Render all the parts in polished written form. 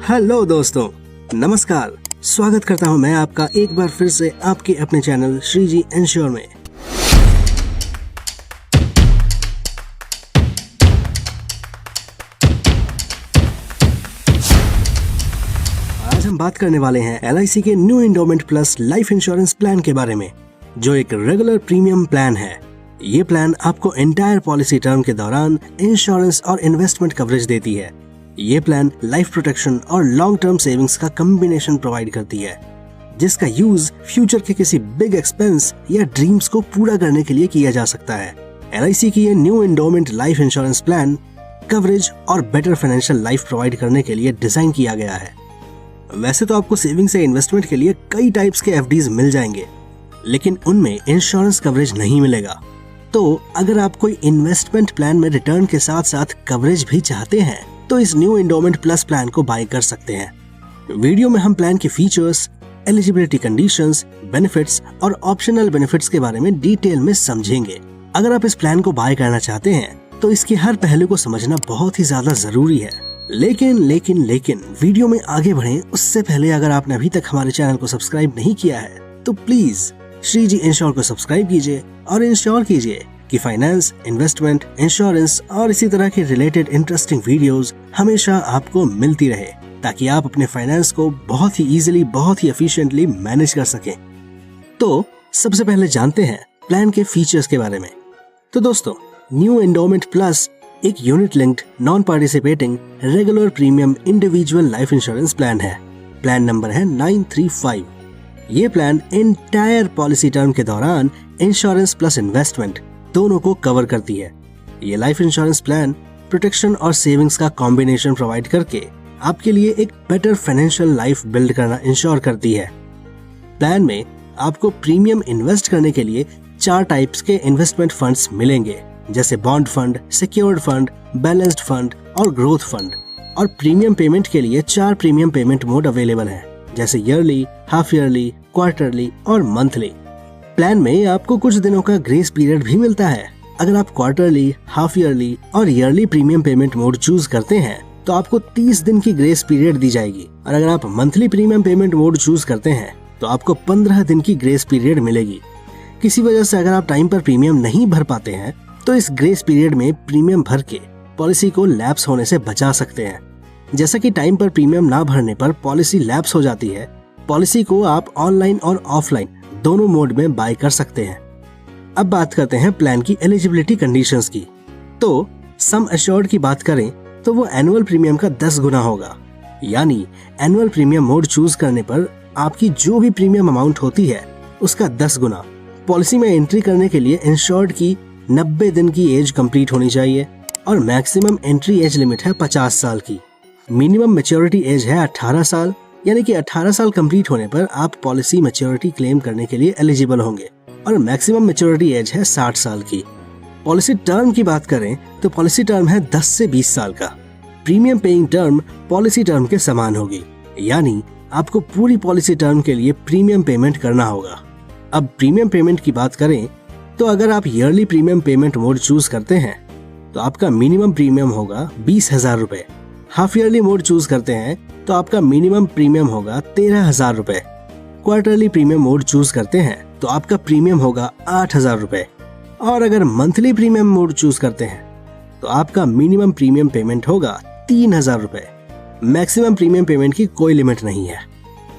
Hello दोस्तों, नमस्कार। स्वागत करता हूं मैं आपका एक बार फिर से आपके अपने चैनल श्री जी इंश्योर में। आज हम बात करने वाले हैं LIC के new endowment plus life insurance plan के बारे में, जो एक रेगुलर प्रीमियम प्लान है। ये प्लान आपको एंटायर पॉलिसी टर्म के दौरान इंश्योरेंस और इन्वेस्टमेंट कवरेज देती है। ये प्लान लाइफ प्रोटेक्शन और लॉन्ग टर्म सेविंग्स का कॉम्बिनेशन प्रोवाइड करती है, जिसका यूज फ्यूचर के किसी बिग एक्सपेंस या ड्रीम्स को पूरा करने के लिए किया जा सकता है। LIC की ये new endowment life insurance plan coverage और बेटर फाइनेंशियल लाइफ प्रोवाइड करने के लिए डिजाइन किया गया है। वैसे तो आपको सेविंग्स या इन्वेस्टमेंट के लिए कई टाइप्स के FDs मिल जाएंगे, लेकिन उनमें इंश्योरेंस कवरेज नहीं मिलेगा। तो अगर आप कोई इन्वेस्टमेंट प्लान में रिटर्न के साथ साथ कवरेज भी चाहते हैं तो इस न्यू एंडोमेंट प्लस प्लान को बाय कर सकते हैं। वीडियो में हम प्लान के फीचर्स, एलिजिबिलिटी कंडीशंस, बेनिफिट्स और ऑप्शनल बेनिफिट्स के बारे में डिटेल में समझेंगे। अगर आप इस प्लान को बाय करना चाहते हैं तो इसके हर पहलू को समझना बहुत ही ज्यादा जरूरी है। लेकिन वीडियो में आगे बढ़ें उससे पहले अगर आपने अभी तक हमारे चैनल को सब्सक्राइब नहीं किया है तो प्लीज श्री जी इंश्योर को सब्सक्राइब कीजिए और इंश्योर कीजिए कि फाइनेंस, इन्वेस्टमेंट, इंश्योरेंस और इसी तरह के रिलेटेड इंटरेस्टिंग वीडियोस हमेशा आपको मिलती रहे, ताकि आप अपने फाइनेंस को बहुत ही इजीली, बहुत ही एफिशिएंटली मैनेज कर सकें। तो सबसे पहले जानते हैं प्लान के फीचर्स के बारे में। तो दोस्तों, न्यू एंडोमेंट प्लस एक unit linked non participating regular premium individual life insurance plan है। प्लान नंबर है 935। ये प्लान एंटायर पॉलिसी टर्म के दौरान इंश्योरेंस प्लस इन्वेस्टमेंट दोनों को कवर करती है। ये लाइफ इंश्योरेंस प्लान प्रोटेक्शन और सेविंग्स का कॉम्बिनेशन प्रोवाइड करके आपके लिए एक बेटर फाइनेंशियल लाइफ बिल्ड करना इंश्योर करती है। प्लान में आपको प्रीमियम इन्वेस्ट करने के लिए 4 टाइप्स के इन्वेस्टमेंट फंड्स मिलेंगे, जैसे bond fund, secured fund, balanced fund और ग्रोथ फंड। और प्रीमियम पेमेंट के लिए 4 प्रीमियम पेमेंट मोड अवेलेबल हैं, जैसे ईयरली, हाफ ईयरली, क्वार्टरली और मंथली। प्लान में आपको कुछ दिनों का ग्रेस पीरियड भी मिलता है। अगर आप क्वार्टरली, हाफ ईयरली और yearly premium payment mode choose करते हैं तो आपको 30 दिन की ग्रेस पीरियड दी जाएगी, और अगर आप monthly premium payment mode choose करते हैं तो आपको 15 दिन की ग्रेस पीरियड मिलेगी। किसी वजह से अगर आप टाइम पर प्रीमियम नहीं भर पाते हैं तो इस ग्रेस पीरियड में प्रीमियम भर के पॉलिसी को लैप्स होने से बचा सकते हैं। जैसा कि टाइम पर प्रीमियम ना भरने पर पॉलिसी लैप्स हो जाती है, पॉलिसी को आप ऑनलाइन और ऑफलाइन दोनों मोड में बाय कर सकते हैं। अब बात करते हैं प्लान की एलिजिबिलिटी कंडीशंस की। तो सम एश्योर्ड की बात करें तो वो एनुअल प्रीमियम का 10 गुना होगा, यानी एनुअल प्रीमियम मोड चूज करने पर आपकी जो भी प्रीमियम अमाउंट होती है उसका 10 गुना। पॉलिसी में एंट्री करने के लिए इंश्योर्ड की 90 दिन की एज कंप्लीट होनी चाहिए और मैक्सिमम एंट्री एज लिमिट है 50 साल की। मिनिमम मैच्योरिटी एज है 18 साल, यानी कि 18 साल कंप्लीट होने पर आप पॉलिसी मैच्योरिटी क्लेम करने के लिए एलिजिबल होंगे, और मैक्सिमम मैच्योरिटी एज है 60 साल की। पॉलिसी टर्म की बात करें तो पॉलिसी टर्म है 10 से 20 साल का। Premium paying term policy term के समान होगी, यानी आपको पूरी पॉलिसी टर्म के लिए प्रीमियम पेमेंट करना होगा। अब प्रीमियम पेमेंट की बात करें तो अगर आप yearly premium payment mode choose करते हैं तो आपका मिनिमम प्रीमियम होगा 20,000 रुपए। हाफ ईयरली मोड चूज करते हैं तो आपका मिनिमम प्रीमियम होगा 13,000 रुपए। क्वार्टरली प्रीमियम मोड चूज करते हैं तो आपका प्रीमियम होगा 8,000 रुपए। और अगर मंथली प्रीमियम मोड चूज करते हैं तो आपका मिनिमम प्रीमियम पेमेंट होगा 3,000 रुपए। मैक्सिमम प्रीमियम पेमेंट की कोई लिमिट नहीं है।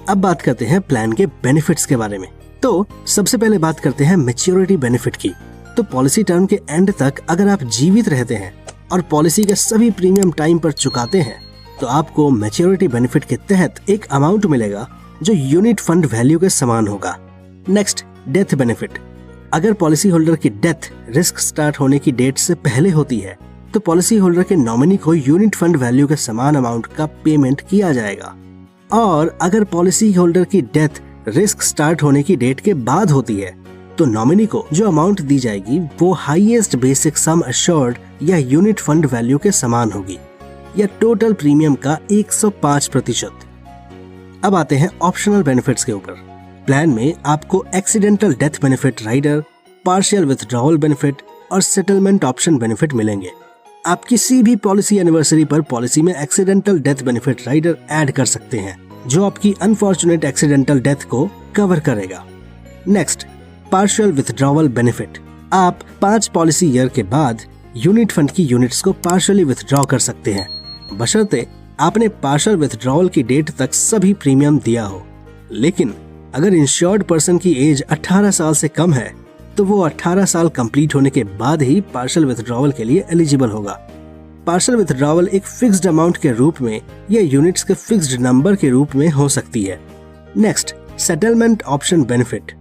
अब बात करते हैं प्लान के बेनिफिट्स के बारे में। तो सबसे पहले बात करते हैं मैच्योरिटी बेनिफिट की। तो पॉलिसी टर्म के एंड तक अगर आप जीवित रहते हैं और पॉलिसी के सभी प्रीमियम टाइम पर चुकाते हैं तो आपको मैच्योरिटी बेनिफिट के तहत एक अमाउंट मिलेगा जो यूनिट फंड वैल्यू के समान होगा। Next, death benefit. अगर पॉलिसी होल्डर की डेथ रिस्क स्टार्ट होने की डेट से पहले होती है तो पॉलिसी होल्डर के नॉमिनी को यूनिट फंड वैल्यू के समान अमाउंट का पेमेंट किया जाएगा। और अगर पॉलिसी होल्डर की डेथ रिस्क स्टार्ट होने की डेट के बाद होती है तो नॉमिनी को जो अमाउंट दी जाएगी वो हाईएस्ट बेसिक सम एश्योर्ड या यूनिट फंड वैल्यू के समान होगी, या टोटल प्रीमियम का 105%। अब आते हैं ऑप्शनल बेनिफिट्स के ऊपर। प्लान में आपको accidental death benefit rider, partial withdrawal benefit और सेटलमेंट ऑप्शन बेनिफिट मिलेंगे। आप किसी भी पॉलिसी एनिवर्सरी पर पॉलिसी में accidental death benefit rider add कर सकते हैं, जो आपकी अनफॉर्चुनेट एक्सीडेंटल डेथ को कवर करेगा। Next, partial withdrawal benefit. आप 5 पॉलिसी ईयर के बाद यूनिट फंड की यूनिट्स को पार्शियली विथड्रॉ कर सकते हैं, बशर्ते आपने पार्शियल विथड्रॉवल की डेट तक सभी प्रीमियम दिया हो। लेकिन अगर इंश्योर्ड पर्सन की एज 18 साल से कम है तो वो 18 साल कंप्लीट होने के बाद ही पार्शियल विथड्रॉवल के लिए एलिजिबल होगा। पार्शियल विथड्रॉवल एक फिक्स्ड अमाउंट के रूप में या यूनिट्स के फिक्स्ड नंबर के रूप में हो सकती है। Next, settlement option benefit.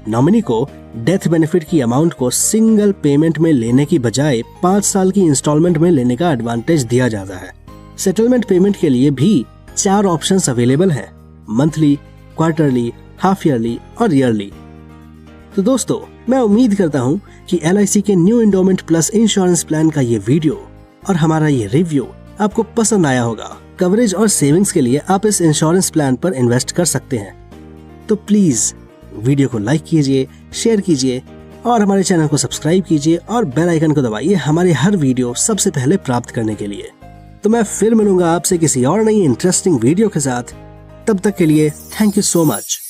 Nominee को डेथ बेनिफिट की अमाउंट को सिंगल पेमेंट में लेने की बजाय 5 साल की इंस्टॉलमेंट में लेने का एडवांटेज दिया जाता है। सेटलमेंट पेमेंट के लिए भी 4 ऑप्शंस अवेलेबल हैं: मंथली, क्वार्टरली, हाफ ईयरली और ईयरली। तो दोस्तों, मैं उम्मीद करता हूँ कि LIC के new endowment plus insurance plan का ये वीडियो और हमारा ये रिव्यू आपको पसंद आया होगा। कवरेज और सेविंग्स के लिए आप इस इंश्योरेंस प्लान पर इन्वेस्ट कर सकते हैं। तो प्लीज वीडियो को लाइक कीजिए, शेयर कीजिए और हमारे चैनल को सब्सक्राइब कीजिए और बेल आइकन को दबाइए हमारे हर वीडियो सबसे पहले प्राप्त करने के लिए। तो मैं फिर मिलूंगा आपसे किसी और नई इंटरेस्टिंग वीडियो के साथ। तब तक के लिए थैंक यू सो मच।